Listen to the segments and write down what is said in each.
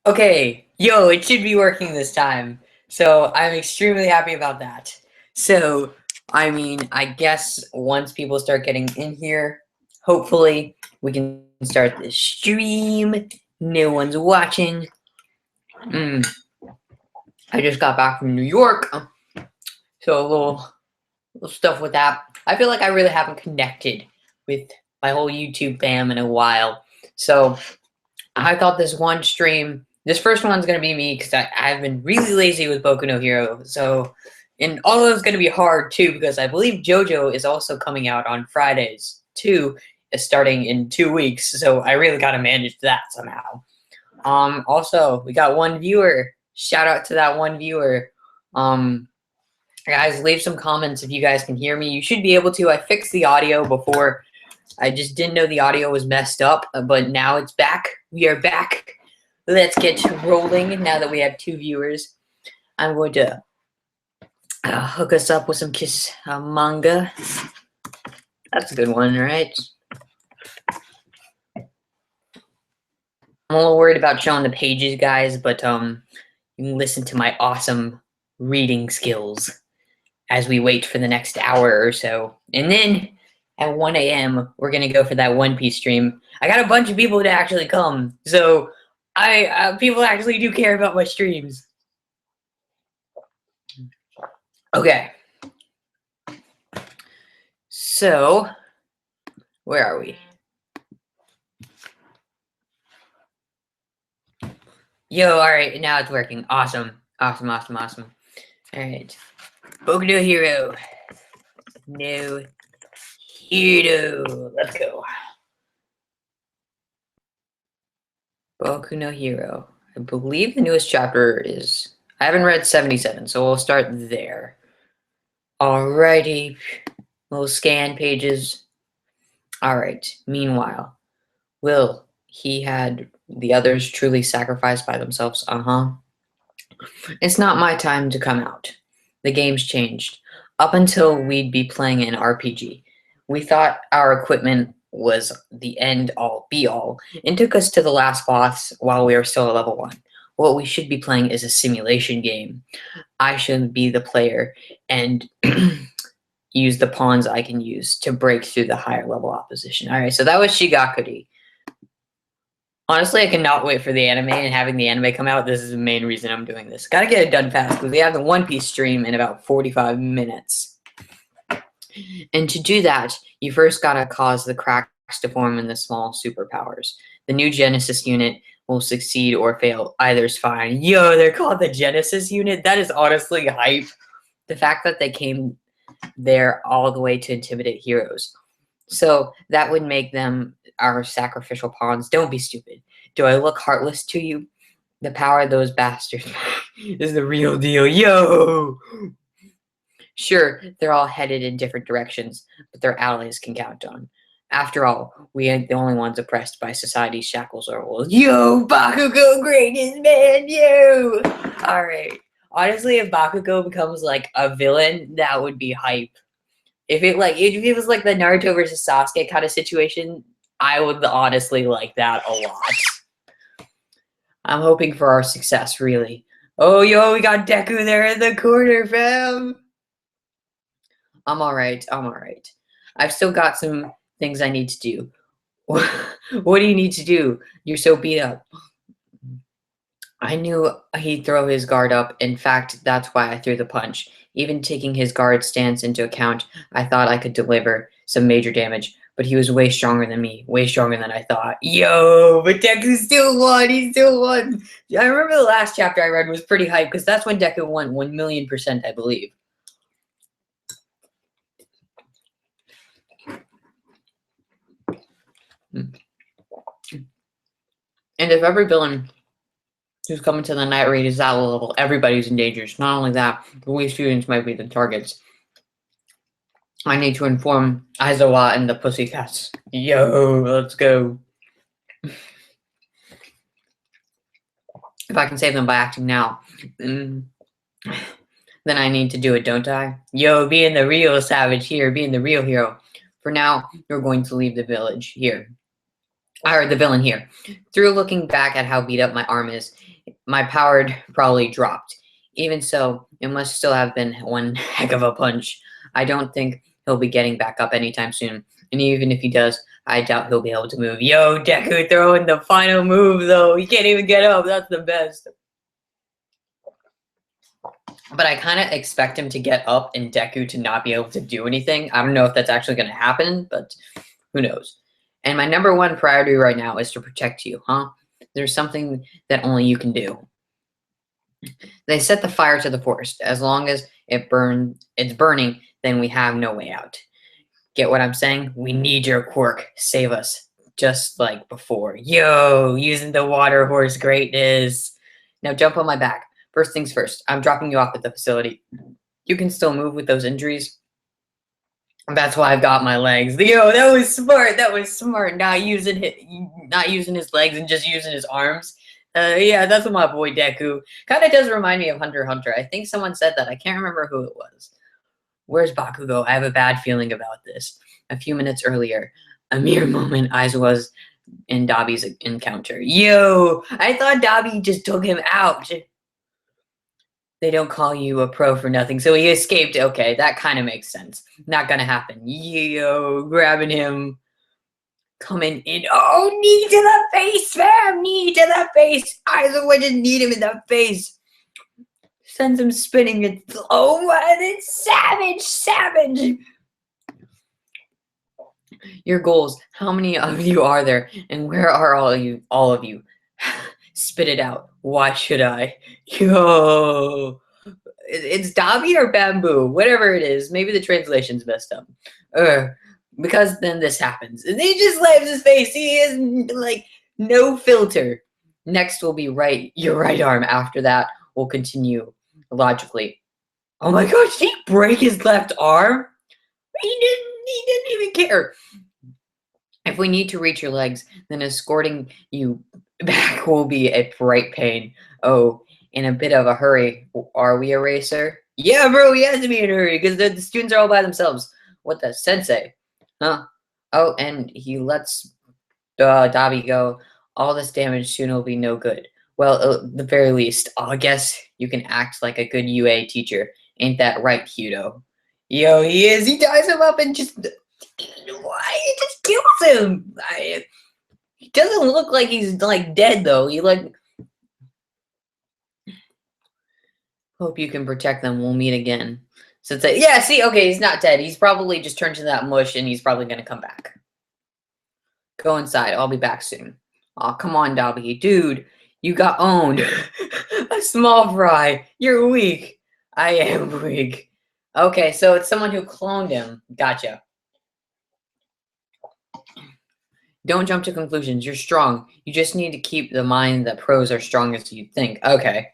Okay, yo, it should be working this time. So I'm extremely happy about that. So, I mean, I guess once people start getting in here, hopefully we can start the stream. No one's watching. I just got back from New York, so a little stuff with that. I feel like I really haven't connected with my whole YouTube fam in a while. So I thought this first one's going to be me because I've been really lazy with Boku no Hero. So, and although it's going to be hard too because I believe JoJo is also coming out on Fridays too, starting in 2 weeks. So I really got to manage that somehow. Also, we got one viewer. Shout out to that one viewer. Guys, leave some comments if you guys can hear me. You should be able to. I fixed the audio before. I just didn't know the audio was messed up, but now it's back. We are back. Let's get rolling now that we have 2 viewers. I'm going to hook us up with some Kiss manga. That's a good one, right? I'm a little worried about showing the pages, guys, but you can listen to my awesome reading skills as we wait for the next hour or so. And then at 1 a.m., we're going to go for that One Piece stream. I got a bunch of people to actually come, so people actually do care about my streams. Okay. So, where are we? Yo, alright, now it's working. Awesome. Awesome. Alright. Boku no Hero. No Hero. Let's go. Boku no Hero. I believe the newest chapter is... I haven't read 77, so we'll start there. Alrighty. Little scan pages. Alright. Meanwhile, will he had the others truly sacrificed by themselves? It's not my time to come out. The game's changed. Up until we'd be playing an RPG, we thought our equipment was the end-all, be-all, and took us to the last boss while we were still at level 1. What we should be playing is a simulation game. I should be the player and use the pawns I can use to break through the higher level opposition. Alright, so that was Shigakuri. Honestly, I cannot wait for the anime, and having the anime come out, this is the main reason I'm doing this. Gotta get it done fast, because we have the One Piece stream in about 45 minutes. And to do that, you first gotta cause the cracks to form in the small superpowers. The new Genesis unit will succeed or fail. Either's fine. Yo, they're called the Genesis unit? That is honestly hype. The fact that they came there all the way to intimidate heroes. So that would make them our sacrificial pawns. Don't be stupid. Do I look heartless to you? The power of those bastards is the real deal. Yo! Sure, they're all headed in different directions, but their allies can count on. After all, we ain't the only ones oppressed by society's shackles or rules. Yo, Bakugo greatest man, yo! Alright. Honestly, if Bakugo becomes like a villain, that would be hype. If it was like the Naruto versus Sasuke kind of situation, I would honestly like that a lot. I'm hoping for our success, really. Oh, yo, we got Deku there in the corner, fam. I'm alright. I've still got some things I need to do. What do you need to do? You're so beat up. I knew he'd throw his guard up. In fact, that's why I threw the punch. Even taking his guard stance into account, I thought I could deliver some major damage, but he was way stronger than me, way stronger than I thought. Yo, but Deku still won, he still won. I remember the last chapter I read was pretty hype, because that's when Deku won 1,000,000%, I believe. And if every villain who's coming to the night raid is that level, everybody's in danger. Not only that, but we students might be the targets. I need to inform Aizawa and the Pussycats. Yo, let's go. If I can save them by acting now, then I need to do it, don't I? Yo, being the real savage here, being the real hero. For now, you're going to leave the village here. Or the villain here. Through looking back at how beat up my arm is, My power probably dropped. Even so, it must still have been one heck of a punch. I don't think he'll be getting back up anytime soon. And even if he does, I doubt he'll be able to move. Yo, Deku throwing the final move, though. He can't even get up. That's the best. But I kind of expect him to get up and Deku to not be able to do anything. I don't know if that's actually going to happen, but who knows. And my number one priority right now is to protect you, huh? There's something that only you can do. They set the fire to the forest. As long as it's burning, then we have no way out. Get what I'm saying? We need your quirk. Save us. Just like before. Yo, using the water horse greatness. Now jump on my back. First things first, I'm dropping you off at the facility. You can still move with those injuries. That's why I've got my legs. Yo, that was smart. That was smart. Not using his legs and just using his arms. Yeah, that's what my boy Deku. Kind of does remind me of Hunter x Hunter. I think someone said that. I can't remember who it was. Where's Bakugo? I have a bad feeling about this. A few minutes earlier, a mere moment, Aiz was in Dabi's encounter. Yo, I thought Dabi just took him out. They don't call you a pro for nothing, so he escaped. Okay, that kind of makes sense. Not gonna happen. Yo, grabbing him. Coming in. Oh, knee to the face, fam! Knee to the face! Aizawa just need him in the face. Sends him spinning. It's, oh my, it's savage! Savage! Your goals. How many of you are there? And where are all of you? Spit it out. Why should I? Yo! It's Dabi or Bamboo, whatever it is. Maybe the translation's messed up. Because then this happens. And he just slaps his face. He is like no filter. Next will be your right arm. After that, we'll continue logically. Oh my gosh, did he break his left arm? He didn't even care. If we need to reach your legs, then escorting you back will be a bright pain. Oh, in a bit of a hurry. Are we a racer? Yeah, bro, he has to be in a hurry because the students are all by themselves. What the sensei? Huh? Oh, and he lets Dabi go. All this damage soon will be no good. Well, at the very least, I guess you can act like a good UA teacher. Ain't that right, Kyudo? Yo, he is. He ties him up and just... Why? He just kills him. He doesn't look like he's, like, dead, though. He, like... Hope you can protect them. We'll meet again. So it's like, yeah, see, okay, he's not dead. He's probably just turned to that mush, and he's probably going to come back. Go inside. I'll be back soon. Aw, come on, Dabi. Dude, you got owned. A small fry. You're weak. I am weak. Okay, so it's someone who cloned him. Gotcha. Don't jump to conclusions. You're strong. You just need to keep the mind that pros are strong as you think. Okay.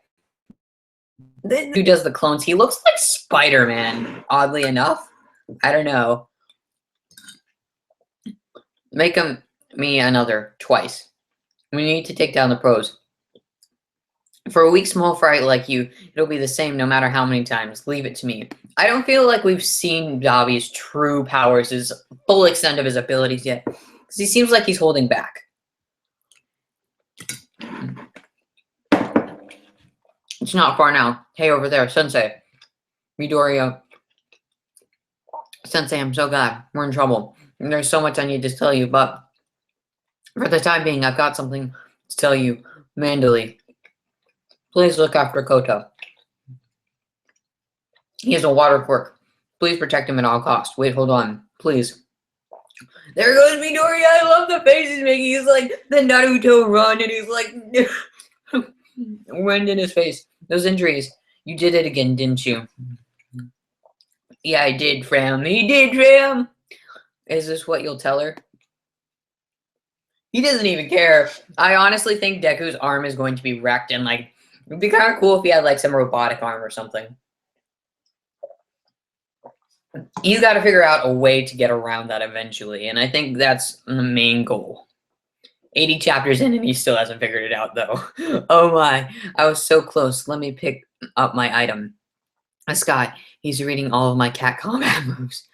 Who does the clones? He looks like Spider-Man, oddly enough. I don't know. Make me another twice. We need to take down the pros. For a weak small fry like you, it'll be the same no matter how many times. Leave it to me. I don't feel like we've seen Dabi's true powers, his full extent of his abilities yet. Because he seems like he's holding back. It's not far now. Hey, over there, Sensei. Midoriya. Sensei, I'm so glad. We're in trouble. And there's so much I need to tell you, but for the time being, I've got something to tell you. Mandally, please look after Kota. He has a water quirk. Please protect him at all costs. Wait, hold on. Please. There goes Midoriya. I love the face he's making. He's like the Naruto run, and he's like wind in his face. Those injuries. You did it again, didn't you? Yeah, I did, fam. He did, fam. Is this what you'll tell her? He doesn't even care. I honestly think Deku's arm is going to be wrecked, and like, it'd be kind of cool if he had like some robotic arm or something. You got to figure out a way to get around that eventually, and I think that's the main goal. 80 chapters in, and he still hasn't figured it out, though. Oh my, I was so close. Let me pick up my item. Scott, he's reading all of my cat combat moves.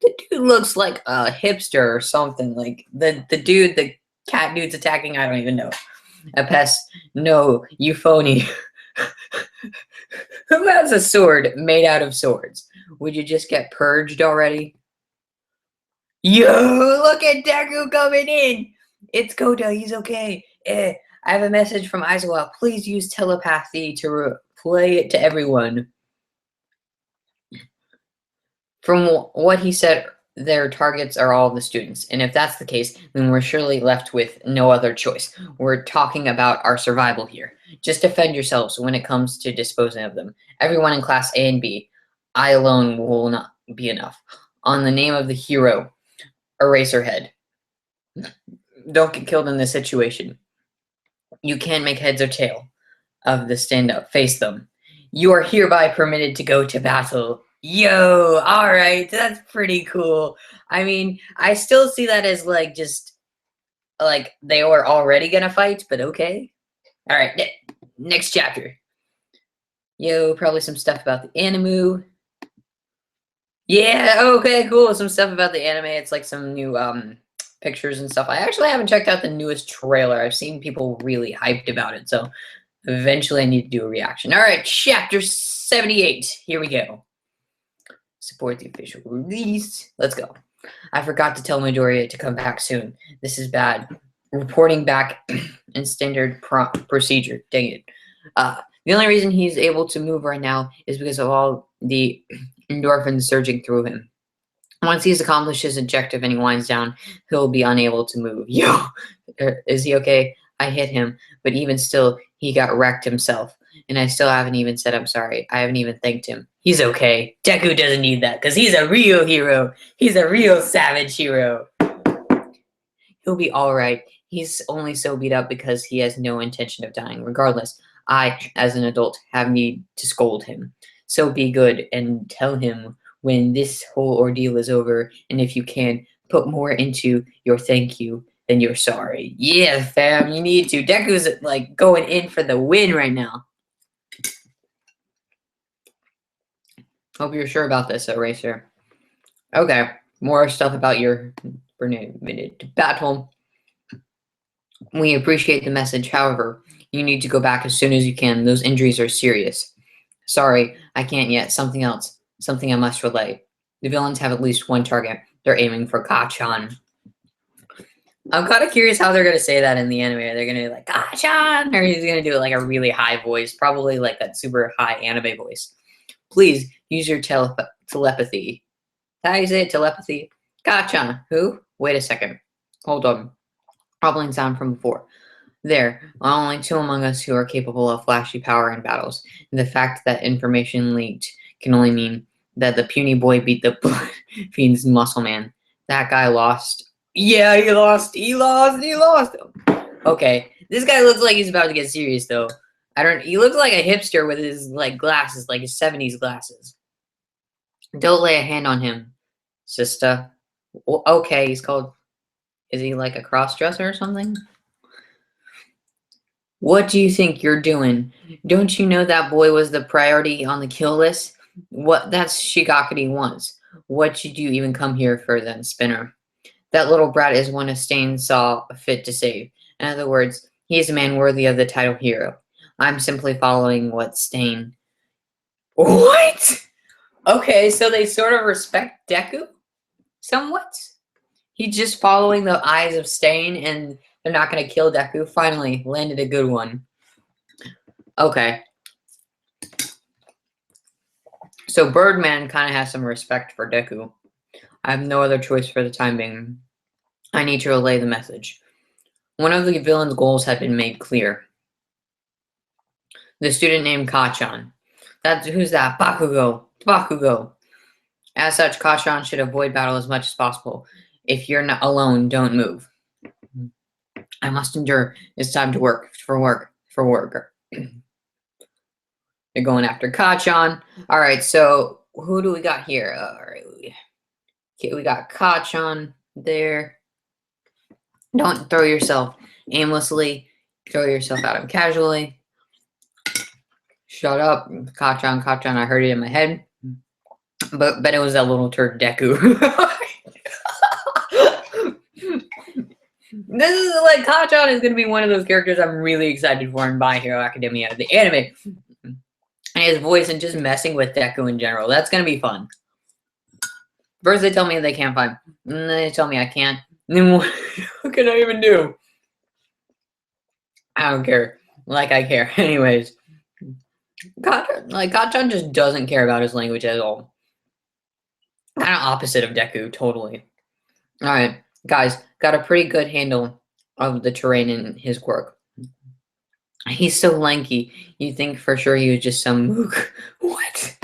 The dude looks like a hipster or something. Like, the cat dude's attacking, I don't even know. A pest? No, you phony. Who has a sword made out of swords? Would you just get purged already? Yo, look at Deku coming in! It's Kota, he's okay. I have a message from Aizawa. Please use telepathy to play it to everyone. From what he said, their targets are all the students. And if that's the case, then we're surely left with no other choice. We're talking about our survival here. Just defend yourselves when it comes to disposing of them. Everyone in class A and B. I alone will not be enough. On the name of the hero, Eraserhead. Don't get killed in this situation. You can't make heads or tail of the stand-up. Face them. You are hereby permitted to go to battle. Yo, alright, that's pretty cool. I mean, I still see that as like just like they were already gonna fight, but okay. Alright, next chapter. Yo, probably some stuff about the anime. Yeah, okay, cool. Some stuff about the anime. It's like some new pictures and stuff. I actually haven't checked out the newest trailer. I've seen people really hyped about it, so eventually I need to do a reaction. Alright, chapter 78. Here we go. Support the official release. Let's go. I forgot to tell Midoriya to come back soon. This is bad. Reporting back in standard procedure. Dang it. The only reason he's able to move right now is because of all the endorphins surging through him. Once he's accomplished his objective and he winds down, he'll be unable to move. Yo, is he okay? I hit him, but even still, he got wrecked himself. And I still haven't even said I'm sorry. I haven't even thanked him. He's okay. Deku doesn't need that, because he's a real hero. He's a real savage hero. He'll be alright. He's only so beat up because he has no intention of dying. Regardless, I, as an adult, have need to scold him. So be good and tell him when this whole ordeal is over, and if you can, put more into your thank you than your sorry. Yeah, fam, you need to. Deku's like going in for the win right now. Hope you're sure about this, Eraser. Okay, more stuff about your minute battle. We appreciate the message. However, you need to go back as soon as you can. Those injuries are serious. Sorry, I can't yet. Something else. Something I must relay. The villains have at least one target. They're aiming for Kachan. I'm kind of curious how they're going to say that in the anime. They're going to be like, Kachan! Or he's going to do it like a really high voice. Probably like that super high anime voice. Please, use your telepathy. How do you say it? Telepathy? Kachan. Who? Wait a second. Hold on. Hobbling sound from before. There are only two among us who are capable of flashy power in battles. And the fact that information leaked can only mean that the puny boy beat the blood fiend's muscle man. That guy lost. Yeah, he lost. He lost. Okay, this guy looks like he's about to get serious though. He looks like a hipster with his like glasses, like his 70s glasses. Don't lay a hand on him, sister. Okay, he's called. Is he like a cross-dresser or something? What do you think you're doing? Don't you know that boy was the priority on the kill list? That's Shigakuri once. What did you even come here for then, Spinner? That little brat is one of Stain saw fit to save. In other words, he is a man worthy of the title hero. I'm simply following what Stain. What? Okay, so they sort of respect Deku? Somewhat? He's just following the eyes of Stain, and they're not going to kill Deku. Finally, landed a good one. Okay. So Birdman kind of has some respect for Deku. I have no other choice for the time being. I need to relay the message. One of the villain's goals had been made clear. The student named Kachan. Who's that? Bakugo. As such, Kachan should avoid battle as much as possible. If you're not alone, don't move. I must endure. It's time to work. They're going after Kachan. Alright, so who do we got here? Alright. Okay, we got Kachan there. Don't throw yourself aimlessly. Throw yourself at him casually. Shut up. Kachan, I heard it in my head. But it was that little turd Deku. This is like Kachan is gonna be one of those characters I'm really excited for in My Hero Academia, the anime. And his voice and just messing with Deku in general. That's gonna be fun. First they tell me they can't fight, and then they tell me I can't. And then what can I even do? I don't care. Like I care. Anyways. Kachan just doesn't care about his language at all. Kind of opposite of Deku, totally. Alright, guys, got a pretty good handle of the terrain in his quirk. He's so lanky, you'd think for sure he was just some mook. What?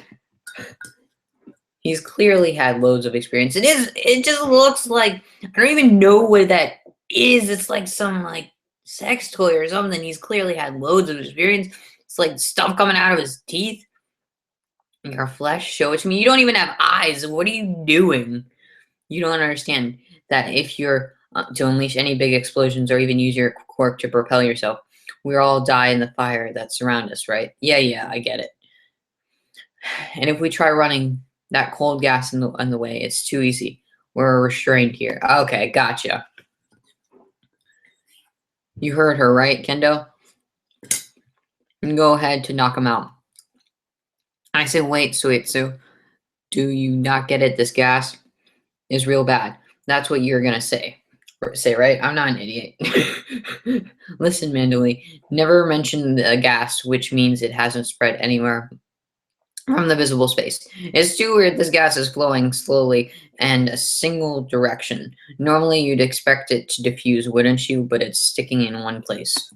He's clearly had loads of experience. It just looks like, I don't even know what that is. It's like some like sex toy or something. He's clearly had loads of experience. It's like stuff coming out of his teeth. Your flesh, show it to me. You don't even have eyes. What are you doing? You don't understand that if you're to unleash any big explosions or even use your quirk to propel yourself, we all die in the fire that surrounds us, right? Yeah, I get it. And if we try running that cold gas in the way, it's too easy. We're restrained here. Okay, gotcha. You heard her, right, Kendo? And go ahead to knock him out. I said, wait, Suitsu. Do you not get it? This gas is real bad. That's what you're gonna say. Say, right? I'm not an idiot. Listen, Mandalay, never mention the gas, which means it hasn't spread anywhere from the visible space. It's too weird. This gas is flowing slowly and a single direction. Normally, you'd expect it to diffuse, wouldn't you? But it's sticking in one place.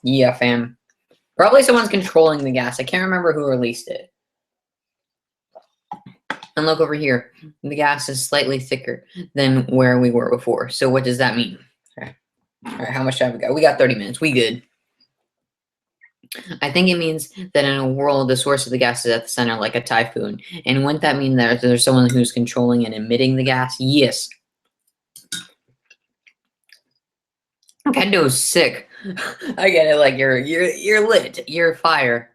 Yeah, fam. Probably someone's controlling the gas. I can't remember who released it. And look over here. The gas is slightly thicker than where we were before. So what does that mean? All right, how much time we got? We got 30 minutes. We good. I think it means that in a world, the source of the gas is at the center, like a typhoon. And wouldn't that mean that there's someone who's controlling and emitting the gas? Yes. Kendo's sick. I get it. Like you're lit. You're fire.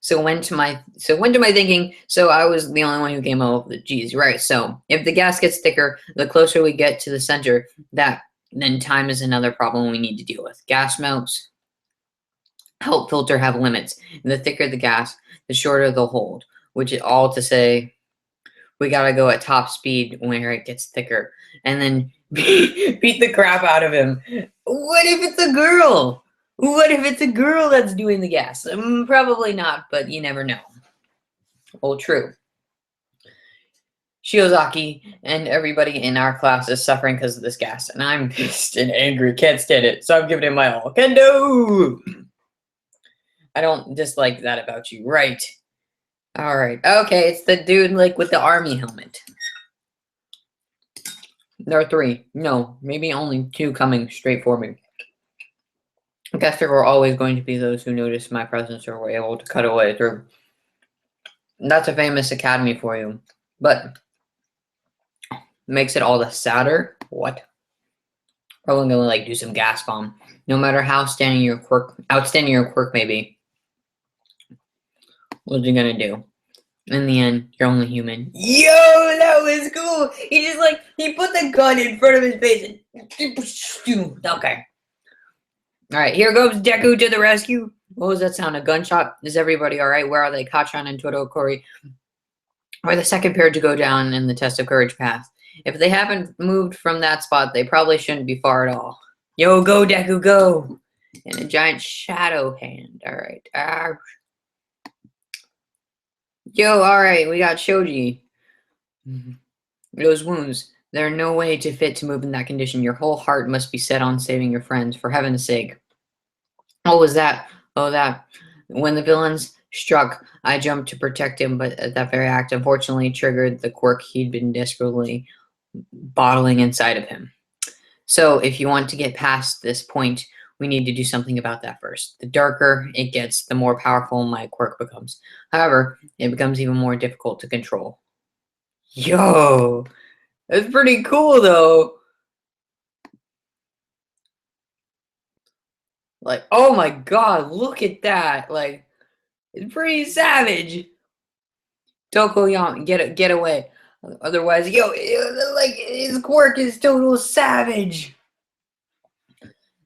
So went to my thinking. So I was the only one who came up with the G's, right? So if the gas gets thicker, the closer we get to the center, then time is another problem we need to deal with. Gas melts. Help filter have limits. And the thicker the gas, the shorter the hold. Which is all to say, we gotta go at top speed where it gets thicker, and then beat the crap out of him. What if it's a girl? What if it's a girl that's doing the gas? Probably not, but you never know. Well, true. Shiozaki and everybody in our class is suffering because of this gas, and I'm pissed and angry, can't stand it, so I'm giving it my all. Kendo! I don't dislike that about you, right? Alright, okay, it's the dude like with the army helmet. There are 3. No, maybe only 2 coming straight for me. I guess there were always going to be those who noticed my presence or were able to cut away through. That's a famous academy for you. But makes it all the sadder. What? Probably gonna like do some gas bomb. No matter how outstanding your quirk may be. What's you gonna do? In the end, you're only human. Yo, that was cool. He put the gun in front of his face and okay. Alright, here goes Deku to the rescue. What was that sound? A gunshot? Is everybody alright? Where are they? Kachan and Todokori are the second pair to go down in the test of courage path. If they haven't moved from that spot, they probably shouldn't be far at all. Yo, go Deku, go! And a giant shadow hand. Alright. Yo, alright, we got Shoji. Those wounds. There are no way to fit to move in that condition. Your whole heart must be set on saving your friends, for heaven's sake. What was that? Oh, that. When the villains struck, I jumped to protect him, but that very act unfortunately triggered the quirk he'd been desperately bottling inside of him. So, if you want to get past this point, we need to do something about that first. The darker it gets, the more powerful my quirk becomes. However, it becomes even more difficult to control. Yo! That's pretty cool, though. Like, oh my god, look at that. Like, it's pretty savage. Tokoyami, get away. Otherwise, yo, like, his quirk is total savage.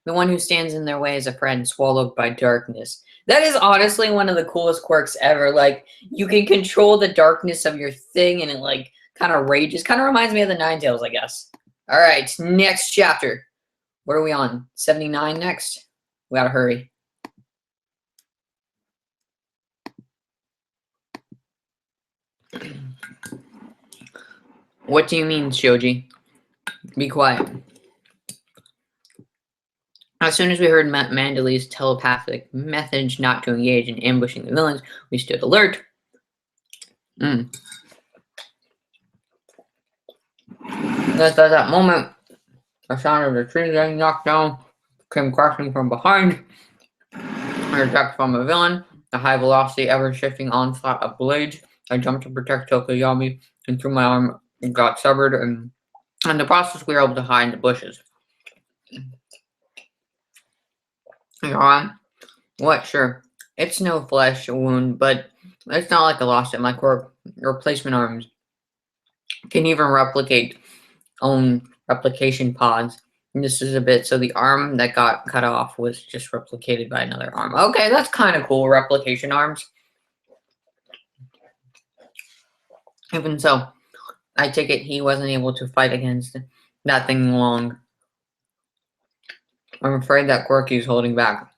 The one who stands in their way is a friend swallowed by darkness. That is honestly one of the coolest quirks ever. Like, you can control the darkness of your thing and it, like, kind of rages. Kind of reminds me of the Ninetales, I guess. All right, next chapter. What are we on? 79 next? We gotta hurry. What do you mean, Shoji? Be quiet. As soon as we heard Mandalay's telepathic message not to engage in ambushing the villains, we stood alert. Just at that moment, the sound of the tree getting knocked down came crashing from behind. An attack from a villain, a high-velocity, ever-shifting onslaught of blades. I jumped to protect Tokoyami and threw my arm and got severed, and in the process we were able to hide in the bushes. What? Sure. It's no flesh wound, but it's not like I lost it. My core replacement arms can even replicate own replication pods. And this is a bit, so the arm that got cut off was just replicated by another arm. Okay, that's kind of cool, replication arms. Even so, I take it he wasn't able to fight against that thing long. I'm afraid that Quirky's holding back.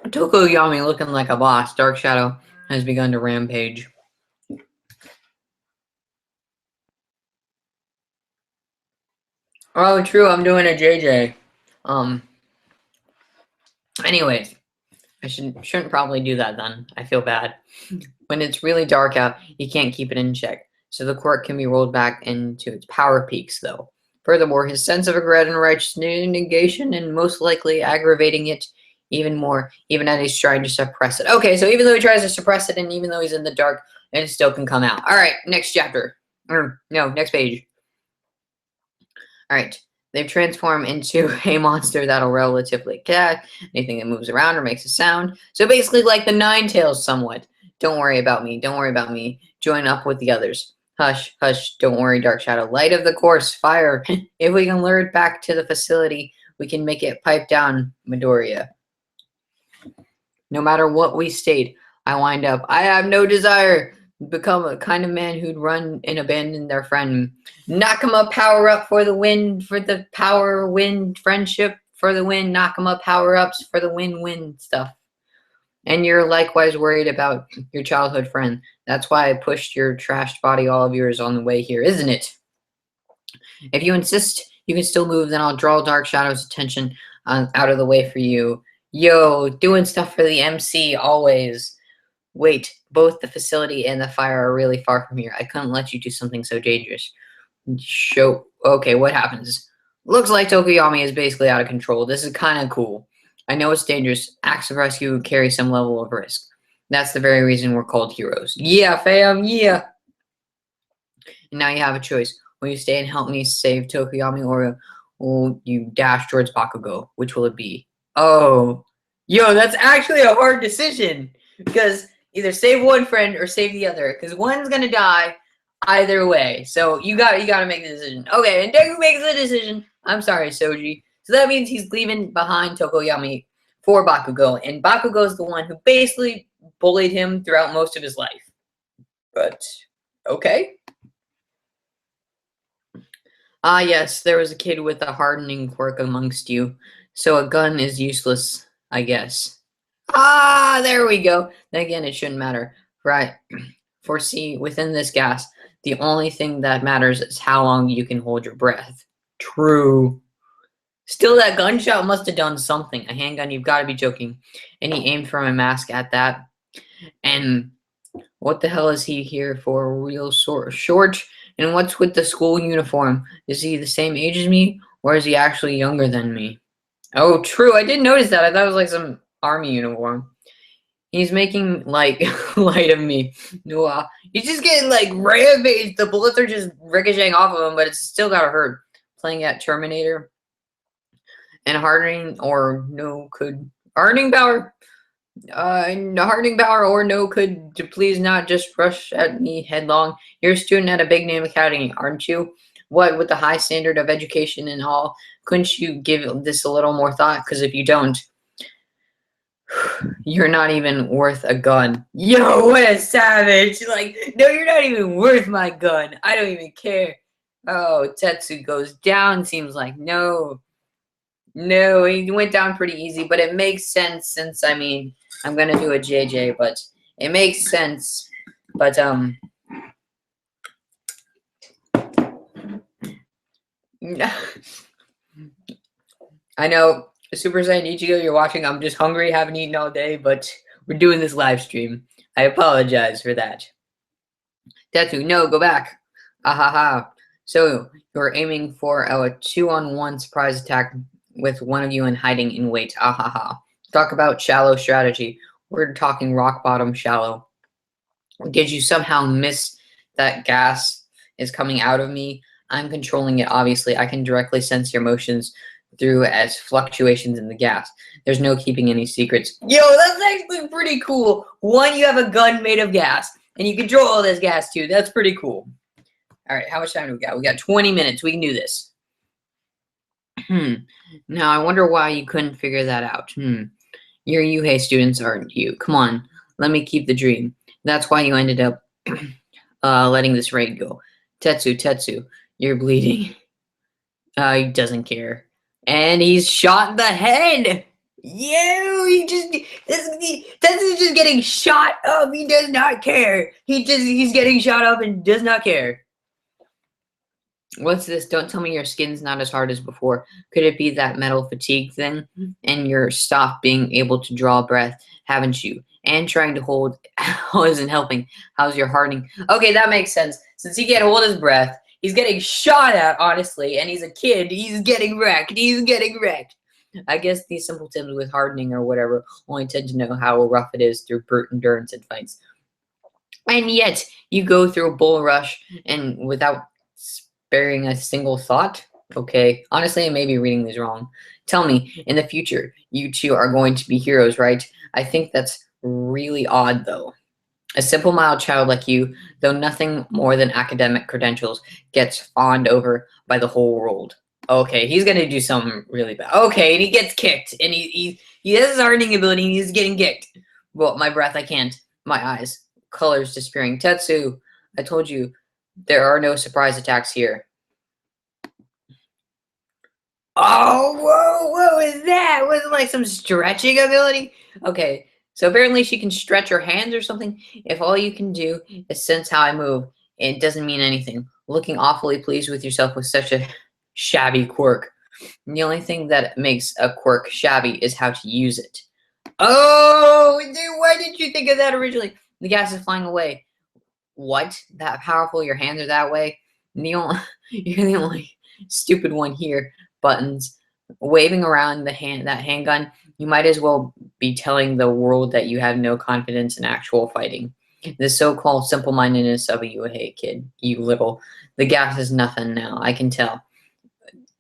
Tokoyami looking like a boss. Dark Shadow has begun to rampage. Oh, true, I'm doing a JJ. Anyways, I shouldn't probably do that then. I feel bad. When it's really dark out, you can't keep it in check, so the quirk can be rolled back into its power peaks, though. Furthermore, his sense of regret and righteous negation and most likely aggravating it even more, even as he's trying to suppress it. Okay, so even though he tries to suppress it and even though he's in the dark, it still can come out. All right, next chapter. No, next page. All right. They've transformed into a monster that'll relatively attack anything that moves around or makes a sound. So basically like the Ninetales somewhat. Don't worry about me. Don't worry about me. Join up with the others. Hush, hush. Don't worry, Dark Shadow. Light of the course. Fire. If we can lure it back to the facility, we can make it pipe down, Midoriya. No matter what we state, I wind up. I have no desire to become a kind of man who'd run and abandon their friend. Knock 'em up, power up for the win, for the power, win, friendship for the win, knock 'em up, power ups for the win-win stuff. And you're likewise worried about your childhood friend. That's why I pushed your trashed body, all of yours, on the way here, isn't it? If you insist you can still move, then I'll draw Dark Shadow's attention out of the way for you. Yo, doing stuff for the MC, always. Wait, both the facility and the fire are really far from here. I couldn't let you do something so dangerous. Okay, what happens? Looks like Tokoyami is basically out of control. This is kind of cool. I know it's dangerous. Acts of rescue carry some level of risk. That's the very reason we're called heroes. Yeah, fam, yeah. And now you have a choice. Will you stay and help me save Tokoyami, or will you dash towards Bakugo? Which will it be? Oh, yo, that's actually a hard decision. Because either save one friend or save the other. Because one's going to die either way. So you got to make the decision. Okay, and Deku makes the decision. I'm sorry, Soji. So that means he's leaving behind Tokoyami for Bakugo. And Bakugo's the one who basically bullied him throughout most of his life. But, okay. Ah, yes, there was a kid with a hardening quirk amongst you. So a gun is useless, I guess. Ah, there we go. Then again, it shouldn't matter. Right. For see, within this gas, the only thing that matters is how long you can hold your breath. True. Still, that gunshot must have done something. A handgun, you've got to be joking. And he aimed from a mask at that. And what the hell is he here for? A real short? And what's with the school uniform? Is he the same age as me? Or is he actually younger than me? Oh, true. I did notice that. I thought it was like some army uniform. He's making, like, light of me. No, he's just getting, like, rampaged. The bullets are just ricocheting off of him, but it's still gotta hurt. Playing at Terminator. And hardening or no could. Hardening power. Hardening power or no could please not just rush at me headlong. You're a student at a big name academy, aren't you? What, with the high standard of education and all, couldn't you give this a little more thought? Because if you don't, you're not even worth a gun. Yo, what a savage! Like, no, you're not even worth my gun. I don't even care. Oh, Tetsu goes down. Seems like no. No, he went down pretty easy, but it makes sense since, I mean, I'm gonna do a JJ, but it makes sense. But, I know, Super Saiyan Ichigo, you're watching. I'm just hungry, haven't eaten all day, but we're doing this live stream. I apologize for that. Tetsu, no, go back. Ah ha ha. So, you're aiming for a 2-on-1 surprise attack with one of you in hiding in wait. Ah ha ha. Talk about shallow strategy. We're talking rock bottom shallow. Did you somehow miss that gas is coming out of me? I'm controlling it, obviously. I can directly sense your motions through as fluctuations in the gas. There's no keeping any secrets. Yo, that's actually pretty cool. One, you have a gun made of gas, and you control all this gas too. That's pretty cool. All right, how much time do we got? We got 20 minutes. We can do this. Now, I wonder why you couldn't figure that out. You're Yuhei students, aren't you? Come on, let me keep the dream. That's why you ended up letting this raid go. Tetsu, you're bleeding. He doesn't care. And he's shot in the head! Tetsu's just getting shot up. He does not care. He's getting shot up and does not care. What's this? Don't tell me your skin's not as hard as before. Could it be that metal fatigue thing? And you're stopped being able to draw breath, haven't you? And trying to hold isn't helping. How's your hardening? Okay, that makes sense. Since he can't hold his breath, he's getting shot at, honestly, and he's a kid. He's getting wrecked. I guess these simpletons with hardening or whatever only tend to know how rough it is through brute endurance in fights. And yet, you go through a bull rush and without sparing a single thought? Okay, honestly, I may be reading these wrong. Tell me, in the future, you two are going to be heroes, right? I think that's really odd, though. A simple, mild child like you, though nothing more than academic credentials, gets fawned over by the whole world. Okay, he's gonna do something really bad. Okay, and he gets kicked, and he has his hardening ability, and he's getting kicked. Well, my breath, I can't. My eyes, colors disappearing. Tetsu, I told you, there are no surprise attacks here. Oh, whoa, what was that? Was it like some stretching ability? Okay, so apparently she can stretch her hands or something. If all you can do is sense how I move, it doesn't mean anything. Looking awfully pleased with yourself with such a shabby quirk. The only thing that makes a quirk shabby is how to use it. Oh, dude, why did you think of that originally? The gas is flying away. What? That powerful? Your hands are that way? You're the only stupid one here. Buttons. Waving around that handgun, you might as well be telling the world that you have no confidence in actual fighting. The so-called simple-mindedness of a Yuhei kid, you little. The gas is nothing now, I can tell.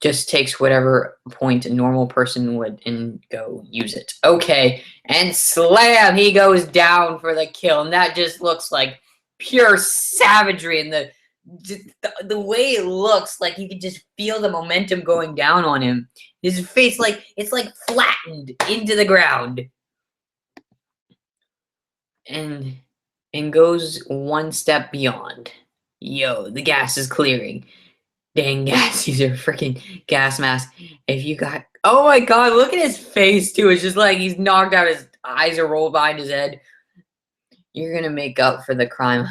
Just takes whatever point a normal person would and go use it. Okay, and slam! He goes down for the kill, and that just looks like pure savagery. And the way it looks, like you can just feel the momentum going down on him. His face, it's like flattened into the ground, and goes one step beyond. Yo, the gas is clearing. Dang gas, these are freaking gas mask. If you got, oh my god, look at his face too. It's just like he's knocked out. His eyes are rolled behind his head. You're gonna make up for the crime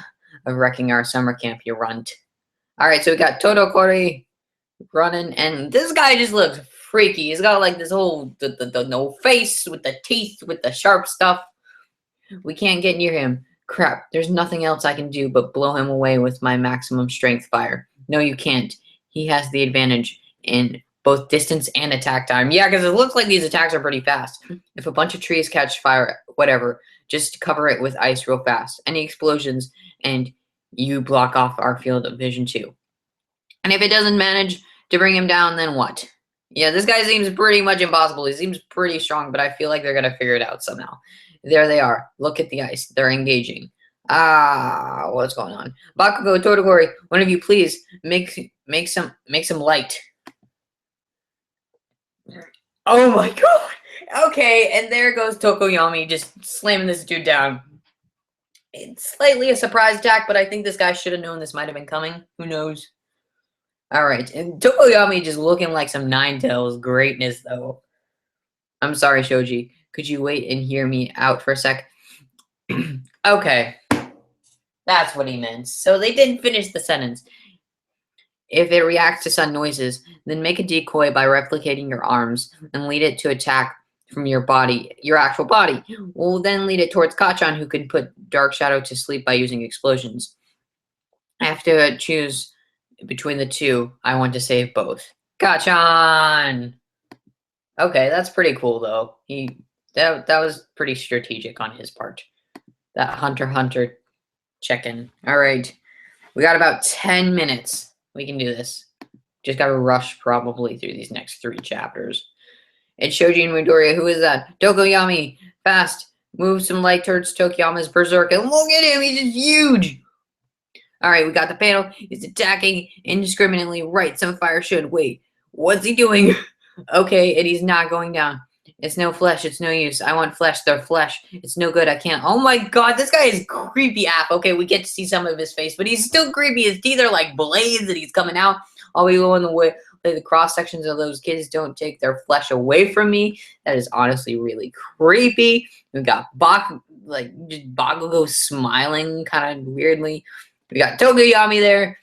of wrecking our summer camp, you runt. Alright, so we got Todokori running, and this guy just looks freaky. He's got like this whole the no face with the teeth with the sharp stuff. We can't get near him. Crap, there's nothing else I can do but blow him away with my maximum strength fire. No, you can't. He has the advantage in both distance and attack time. Yeah, because it looks like these attacks are pretty fast. If a bunch of trees catch fire, whatever, just cover it with ice real fast. Any explosions, and you block off our field of vision too. And if it doesn't manage to bring him down, then what? Yeah, this guy seems pretty much impossible. He seems pretty strong, but I feel like they're going to figure it out somehow. There they are. Look at the ice. They're engaging. Ah, what's going on? Bakugo, Totogori, one of you please make some light. Oh my god! Okay, and there goes Tokoyami just slamming this dude down. It's slightly a surprise attack, but I think this guy should have known this might have been coming. Who knows? Alright, and Tokoyami just looking like some Ninetales greatness, though. I'm sorry, Shoji. Could you wait and hear me out for a sec? Okay, that's what he meant. So they didn't finish the sentence. If it reacts to sudden noises, then make a decoy by replicating your arms and lead it to attack from your body, your actual body. We'll then lead it towards Kachan, who can put Dark Shadow to sleep by using explosions. I have to choose between the two. I want to save both. Kachan! Okay, that's pretty cool, though. That was pretty strategic on his part. That Hunter check-in. All right, we got about 10 minutes. We can do this. Just gotta rush probably through these next 3 chapters. It's Shoji and Midoriya. Who is that? Tokoyami! Fast! Move some light towards Tokoyama's berserk and look at him! He's just huge! Alright, we got the panel. He's attacking indiscriminately. Right, some fire should. Wait, what's he doing? Okay, and he's not going down. It's no flesh. It's no use. I want flesh. They're flesh. It's no good. I can't. Oh my god, this guy is creepy app. Okay, we get to see some of his face, but he's still creepy. His teeth are like blades and he's coming out. I'll be going the way the cross sections of those kids don't take their flesh away from me. That is honestly really creepy. We got Bakugo smiling kind of weirdly. We got Tokoyami there.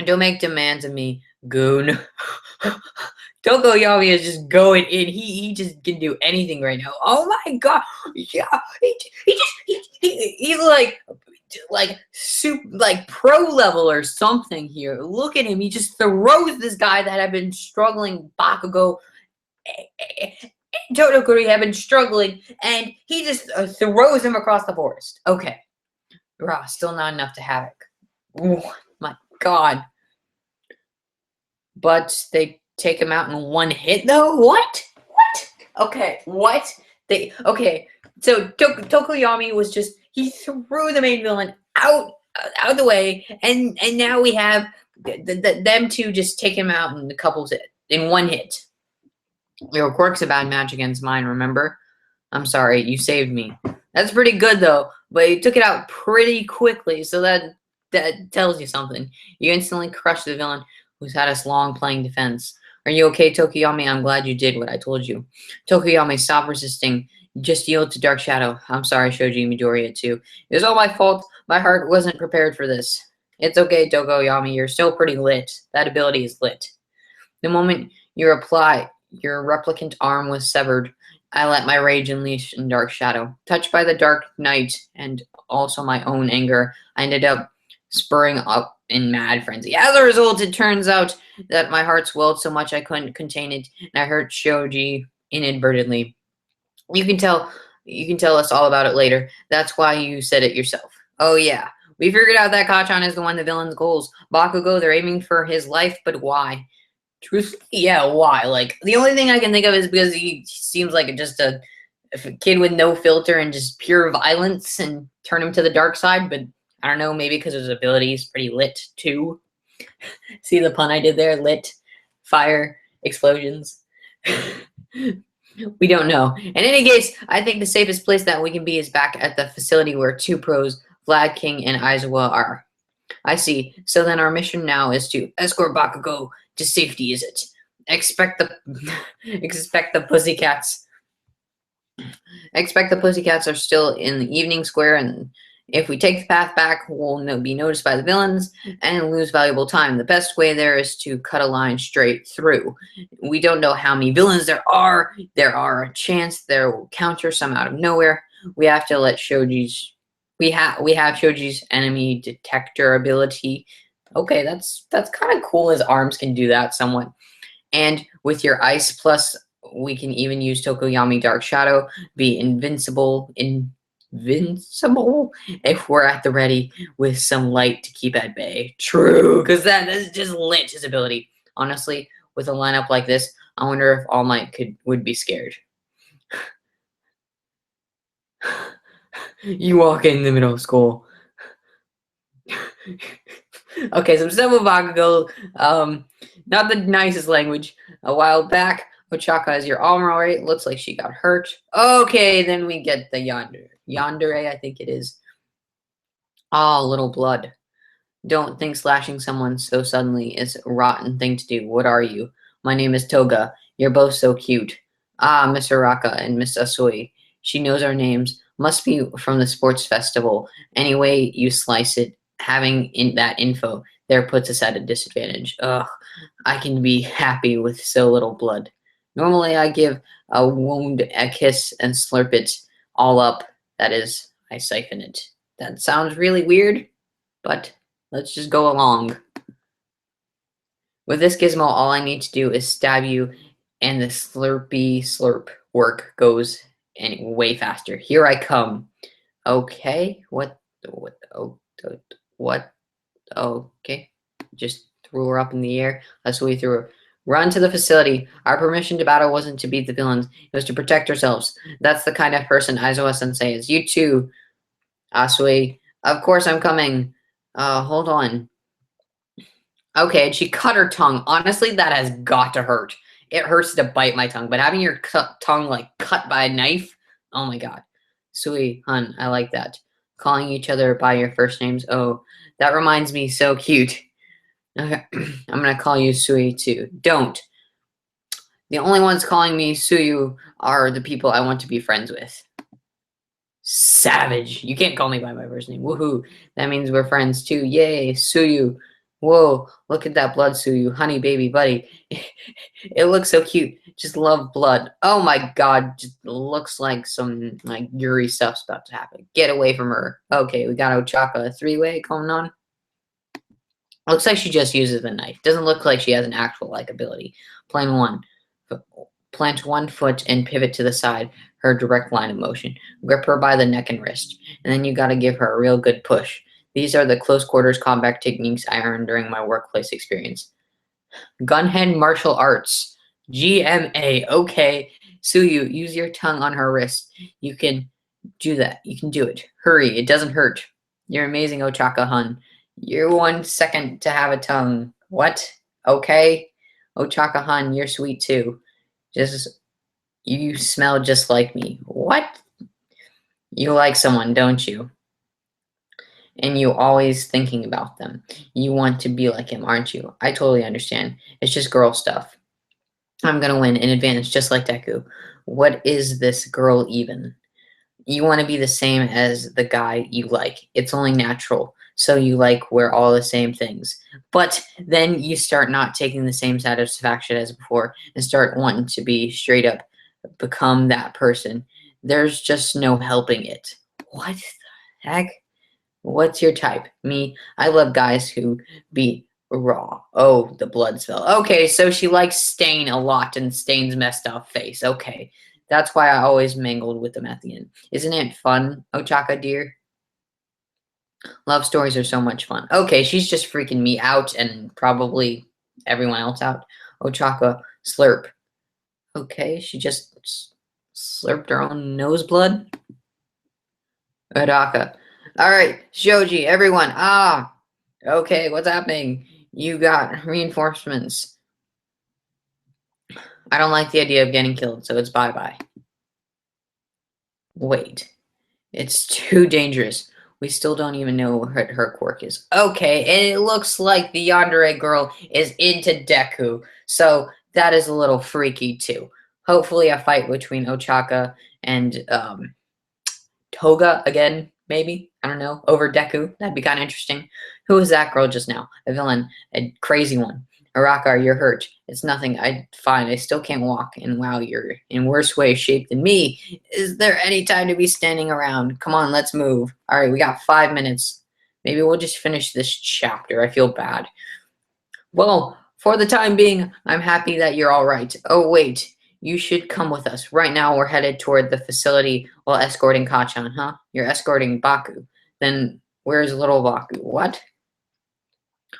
Don't make demands of me, goon. Tokoyami is just going in. He just can do anything right now. Oh my god! Yeah, he's like pro level or something here. Look at him. He just throws this guy that had been struggling. Bakugo, Totokuri have been struggling, and he just throws him across the forest. Okay, raw. Still not enough to havoc. Oh my god! But they take him out in one hit, though? What? Okay, what? Okay, so Tokoyami was just, he threw the main villain out the way, and now we have them two just take him out in one hit. Your quirk's a bad match against mine, remember? I'm sorry, you saved me. That's pretty good, though, but you took it out pretty quickly, so that tells you something. You instantly crushed the villain who's had us long playing defense. Are you okay, Tokoyami? I'm glad you did what I told you. Tokoyami, stop resisting. Just yield to Dark Shadow. I'm sorry, Shoji Midoriya, too. It was all my fault. My heart wasn't prepared for this. It's okay, Tokoyami. You're still pretty lit. That ability is lit. The moment you apply, your replicant arm was severed. I let my rage unleash in Dark Shadow. Touched by the Dark Knight and also my own anger, I ended up spurring up in mad frenzy. As a result, it turns out that my heart swelled so much I couldn't contain it, and I hurt Shoji inadvertently. You can tell us all about it later. That's why you said it yourself. Oh yeah. We figured out that Kachan is the one the villain's goals. Bakugo, they're aiming for his life, but why? Truthfully, yeah, why? Like, the only thing I can think of is because he seems like just a kid with no filter and just pure violence and turn him to the dark side, but I don't know, maybe because his ability is pretty lit, too. See the pun I did there? Lit, fire, explosions. We don't know. In any case, I think the safest place that we can be is back at the facility where 2 pros, Vlad King and Aizawa, are. I see. So then our mission now is to escort Bakugo to safety, is it? Expect the pussycats. Expect the pussycats are still in the evening square, and if we take the path back, we'll be noticed by the villains and lose valuable time. The best way there is to cut a line straight through. We don't know how many villains there are. There are a chance there will counter some out of nowhere. We have to let Shoji's... We have Shoji's enemy detector ability. Okay, that's kind of cool. His arms can do that somewhat. And with your ice plus, we can even use Tokoyami Dark Shadow, be invincible if we're at the ready with some light to keep at bay. True, because that is just lit, his ability. Honestly, with a lineup like this, I wonder if All Might would be scared. You walk in the middle of school. Okay, some simple Bakugo. Not the nicest language. A while back, Ochaka, is your arm alright? Looks like she got hurt. Okay, then we get the Yandere, I think it is. Oh, little blood. Don't think slashing someone so suddenly is a rotten thing to do. What are you? My name is Toga. You're both so cute. Ah, Miss Araka and Miss Asui. She knows our names. Must be from the sports festival. Anyway, you slice it. Having that info there puts us at a disadvantage. Ugh, I can be happy with so little blood. Normally, I give a wound a kiss and slurp it all up. That is, I siphon it. That sounds really weird, but let's just go along. With this gizmo, all I need to do is stab you, and the slurpy slurp work goes way faster. Here I come. Okay, what? Okay, just threw her up in the air. That's what we threw her. Run to the facility. Our permission to battle wasn't to beat the villains; it was to protect ourselves. That's the kind of person Aizawa Sensei is. You too, Asui. Of course, I'm coming. Hold on. Okay, and she cut her tongue. Honestly, that has got to hurt. It hurts to bite my tongue, but having your tongue like cut by a knife, oh my god. Sui, hun, I like that. Calling each other by your first names. Oh, that reminds me, so cute. Okay, I'm gonna call you Sui too. Don't. The only ones calling me Suyu are the people I want to be friends with. Savage. You can't call me by my first name. Woohoo. That means we're friends too. Yay, Suyu. Whoa, look at that blood, Suyu. Honey, baby, buddy. It looks so cute. Just love blood. Oh my god, just looks like some like Yuri stuff's about to happen. Get away from her. Okay, we got Ochaka, a three-way going on. Looks like she just uses the knife. Doesn't look like she has an actual like ability. Plan one. Plant one foot and pivot to the side, her direct line of motion. Grip her by the neck and wrist, and then you gotta give her a real good push. These are the close quarters combat techniques I earned during my workplace experience. Gunhead martial arts. GMA. Okay. Suyu, use your tongue on her wrist. You can do that. You can do it. Hurry. It doesn't hurt. You're amazing, Ochaka Hun. You're 1 second to have a tongue. What? Okay. Ochaka Hun, you're sweet too. Just you smell just like me. What? You like someone, don't you? And you always thinking about them. You want to be like him, aren't you? I totally understand. It's just girl stuff. I'm gonna win in advantage, just like Deku. What is this girl even? You want to be the same as the guy you like. It's only natural. So you like wear all the same things. But then you start not taking the same satisfaction as before and start wanting to be straight up become that person. There's just no helping it. What the heck? What's your type? Me, I love guys who be raw. Oh, the blood smell. Okay, so she likes Stain a lot and Stain's messed up face. Okay, that's why I always mangled with them at the end. Isn't it fun, Ochaka dear? Love stories are so much fun. Okay, she's just freaking me out and probably everyone else out. Ochaka, slurp. Okay, she just slurped her own nose blood. Odaka. Alright, Shoji, everyone. Ah! Okay, what's happening? You got reinforcements. I don't like the idea of getting killed, so it's bye-bye. Wait. It's too dangerous. We still don't even know what her quirk is. Okay, and it looks like the Yandere girl is into Deku, so that is a little freaky too. Hopefully a fight between Ochaka and Toga again, maybe. I don't know. Over Deku. That'd be kind of interesting. Who was that girl just now? A villain. A crazy one. Araka, you're hurt. It's nothing. Fine. I still can't walk. And wow, you're in worse way shape than me. Is there any time to be standing around? Come on, let's move. All right, we got 5 minutes. Maybe we'll just finish this chapter. I feel bad. Well, for the time being, I'm happy that you're all right. Oh, wait. You should come with us. Right now, we're headed toward the facility while escorting Kachan, huh? You're escorting Baku. Then where's little Baku? What?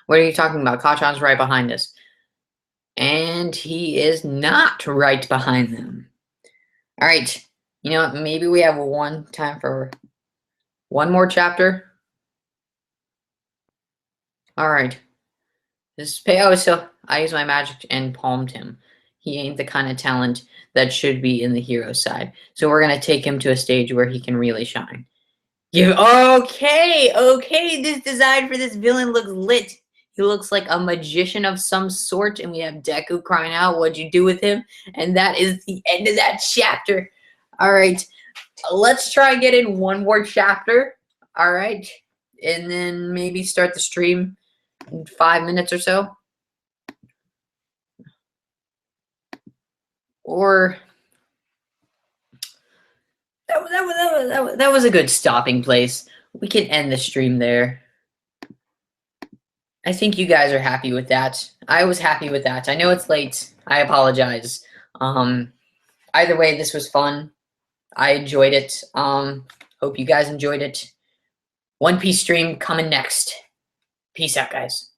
What are you talking about? Kachan's right behind us. And he is not right behind them. All right. You know what? Maybe we have one time for One more chapter. All right. This Peo, so I use my magic and palmed him. He ain't the kind of talent that should be in the hero side. So we're gonna take him to a stage where he can really shine. Okay. This design for this villain looks lit. He looks like a magician of some sort, and we have Deku crying out, "What'd you do with him?" And that is the end of that chapter. All right, let's try getting one more chapter. All right, and then maybe start the stream in 5 minutes or so. Or that was a good stopping place. We can end the stream there. I think you guys are happy with that. I was happy with that. I know it's late. I apologize. Either way, this was fun. I enjoyed it. Hope you guys enjoyed it. One Piece stream coming next. Peace out, guys.